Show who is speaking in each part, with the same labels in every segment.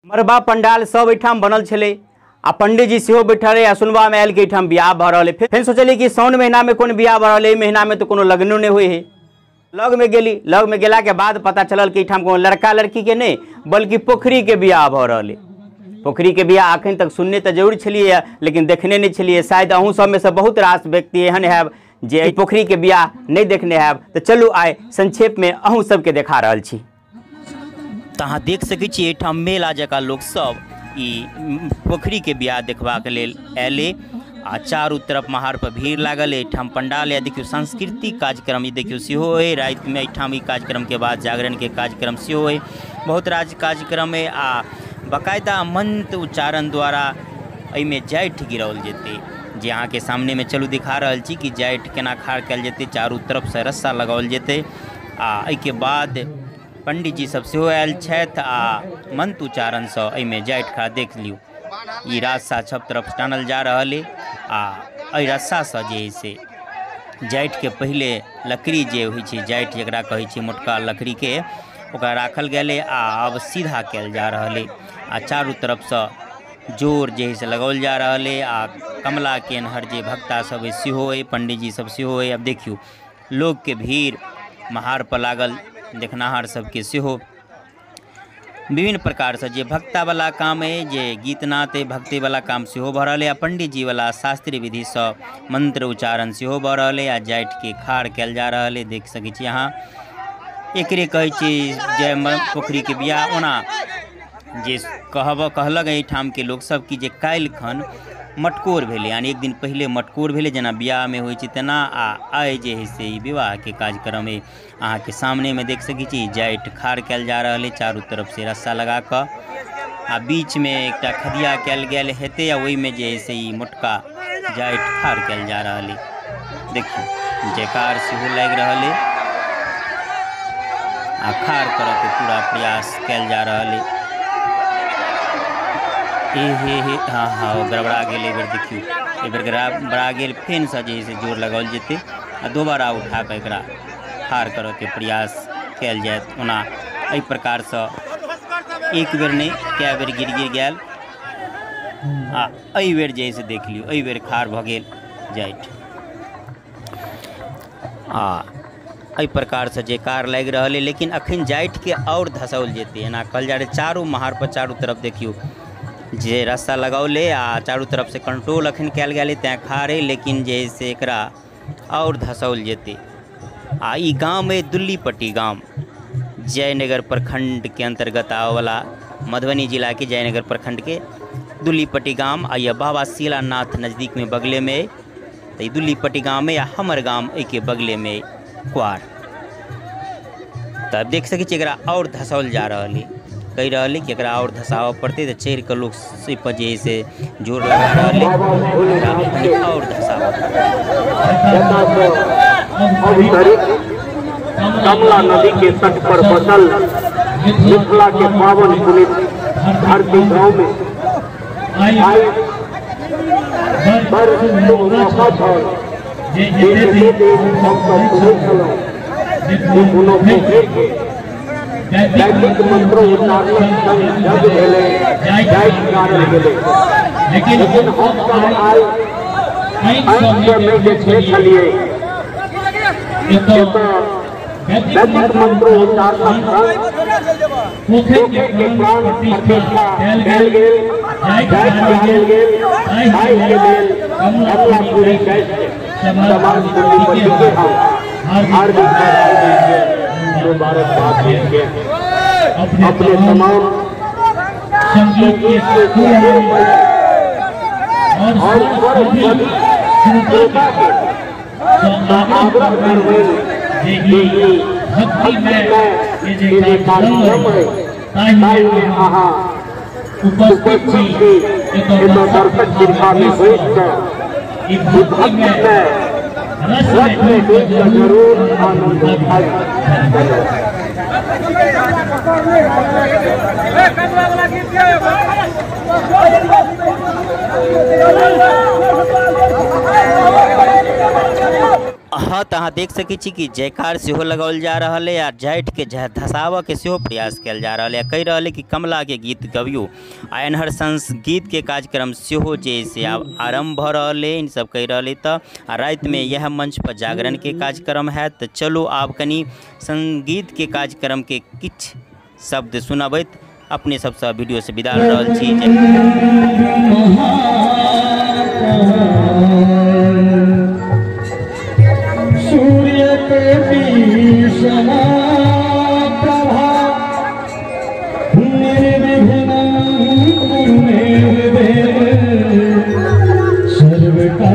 Speaker 1: मरबा पंडाल सब एठाम बनल छले आ पंडित जी सेहो बैठल रहे आ सुनबा में आयल कि एठाम बियाह भ रहल है। फिर सोचलिए कि साउन महीना में कौन बियाह भ रहल है, महीना में तो कोनो लगनो नहीं हुए है। लग में गेली, लग में गेला के बाद पता चलल कि एठाम कोनो लड़का लड़की के नहीं बल्कि पोखरी के बियाह भ रहल है। पोखरी के बियाह अखन तक सुनने तो जरूर छलिए लेकिन देखने नहीं छलिए। शायद अहूँ सब में से बहुत रास व्यक्ति एहन है जे पोखरी के बियाह नहीं देखने है। तो चलू आइ संक्षेप में अहूँ सबके देखा रहल छी।
Speaker 2: तहाँ देख सकै छी एठाम मेला जकाँ लोग सब ई पोखरी के बियाह देखबाक लेल एले आ चारू तरफ महार पर भीड़ लागल है। एठाम पंडाल है, देखियो सांस्कृतिक कार्यक्रम देखियो सेहो है। रात में एठाम ई कार्यक्रम के बाद जागरण के कार्यक्रम सेहो है। बहुत राज कार्यक्रम है आ बाकायदा मंत्र उच्चारण द्वारा एहिमे जाइठ गिराओल जेतै। जे अहाँ के सामने में चलू दिखा रहल छी कि जाइठ केना खाड़ कयल जेतै। चारू तरफ से रस्सा लगाओल जेतै आ एहिके बाद पंडित जी सब सेहो आयल छथि आ मंत्र उच्चारण से एहिमे जाइठ खा देख लियौ। ई रास्ता सब तरफ टानल जा रहल है आ एहि रस्सा से जे है से जाइठ के पहले लकड़ी जे होइ छै, जाइठ जकरा कहै छै मोटका लकड़ी के, ओकरा राखल गेलै आ अब सीधा कयल जा रहल है आ चारू तरफ से जोर जे है से लगाओल जा रहल है आ कमला के एनहर जे भक्ता सब है सेहो है, पंडित जी सब सेहो है। अब देखियो लोग के भीड़ महार पर लागल, देखनाहार सबके सेहो विभिन्न प्रकार से जे भक्ता वाला काम है, जे गीत नाद है, भक्ति वाला काम सेहो भ रहल है आ पंडित जी वाला शास्त्रीय विधि से मंत्र उच्चारण सेहो भ रहल है आ जाइठ के खाड़ कयल जा रहल है। देख सकै छी अहाँ एकरे कहै छी जय पोखरी के बियाह। ओना जे कहलक एहिठाम के लोग सब कि जे काल्हि खन मटकोर भेले, यानी एक दिन पहले मटकोर भेले जेना बियाह में होइ छै तेना आ आइ जे है से विवाह के कार्यक्रम है। अहाँ के सामने में देख सकै छी जाइठ खाड़ कयल जा रहल है चारू तरफ से रस्सा लगा कऽ आ बीच में एकटा खदिया कयल गेल हेतै आ ओहि में जे है से ई मोटका जाइठ खाड़ कयल जा रहल है। देखियो जयकार सेहो लागि रहल है आ खाड़ करऽ के पूरा प्रयास कयल जा रहल है। हे हाँ हाँ गड़बड़ा गेल एहि बेर। देखियो एहि बेर गड़बड़ा गेल, फेन से जे से जोर लगाओल जेतै आ दोबारा उठा कऽ एकरा खाड़ करऽ के प्रयास कयल जायत। ओना एहि प्रकार से एक बेर नहीं कए बेर गिर गेल आ एहि बेर जे से देख लियौ एहि बेर खाड़ भऽ गेल जाइठ आ एहि प्रकार से जयकार लागि रहल है। लेकिन अखन जाइठ के और धसाओल जेतै। एना कहल जा रहै चारू महार पर चारू तरफ देखियो जे रास्ता लगाओल है आ चारू तरफ से कंट्रोल अखन कयल गेल है तैं खाड़ है, लेकिन जे है से एकरा और धसाओल जेतै। आ ई गाँव है दुल्लीपट्टी गांव, जयनगर प्रखंड के अंतर्गत आवे वाला मधुबनी जिला के जयनगर प्रखंड के दुल्लीपट्टी गांव आ यह बाबा शिलानाथ नज़दीक में बगले में है। तो दुल्लीपट्टी गांव में या हमर गांव के बगले में क्वार। तब देख सकै छी एकरा और धसाओल जा रहल है, कही रहल है कि एकरा और धसाव पड़ते तो चढ़ के लोग से पर जे से जोर लगा रहल है और धसाव।
Speaker 3: कमला नदी के तट पर बसल मिथिला के पावन पुनित धरती गाँव में आई पर मौका था दैनिक मंत्रों उच्चारण जग भेले जाइठ गाड़ल गेले। लेकिन हम सब आइ में जे छलिए दैनिक मंत्रों उच्चारण पोखरी के प्राण प्रतिष्ठा कयल गेल, जाइठ गाड़ल गेल, आइ के लेल कमला पूरी कैसे समाज दुल्लीपट्टी के हम हार्दिक मुबारकबाद देंगे। अपने तमाम संगीत के और श्रोता के आग्रह करवे कि भक्ति में ये कार्यक्रम है ताई में अहाँ उपस्थित छी एतो दर्शक दीर्घा में बैठ ई भक्ति में रस में जरूर आनंद उठाए।
Speaker 2: हाँ तहाँ देख सकै छी कि जयकार सेहो लगाओल जा रहल है, और जाइट के धसाबऽ के सेहो प्रयास कयल जा रहल है। कहि रहल है कि कमला के गीत गबियो आ एनहर संगीत के कार्यक्रम सेहो जे से आब आरम्भ भऽ रहल है। इन सब कहि रहल है तऽ राति में यह मंच पर जागरण के कार्यक्रम है। तो चलो आब कनी संगीत के कार्यक्रम के किछ शब्द सुनबैत अपने सबसे वीडियो से विदा लऽ रहल छी।
Speaker 4: सूर्य के प्रभा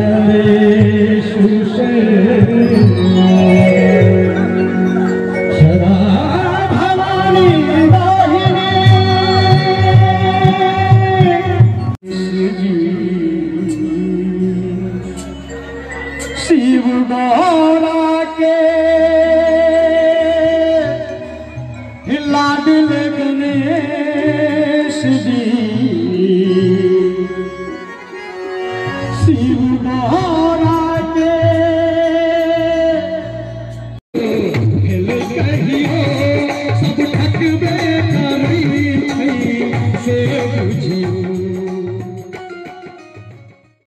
Speaker 4: सर्वकालेषु सदा भवानी वाहिनी शिव गौरा के लाडल गणेश जी शिव गौरा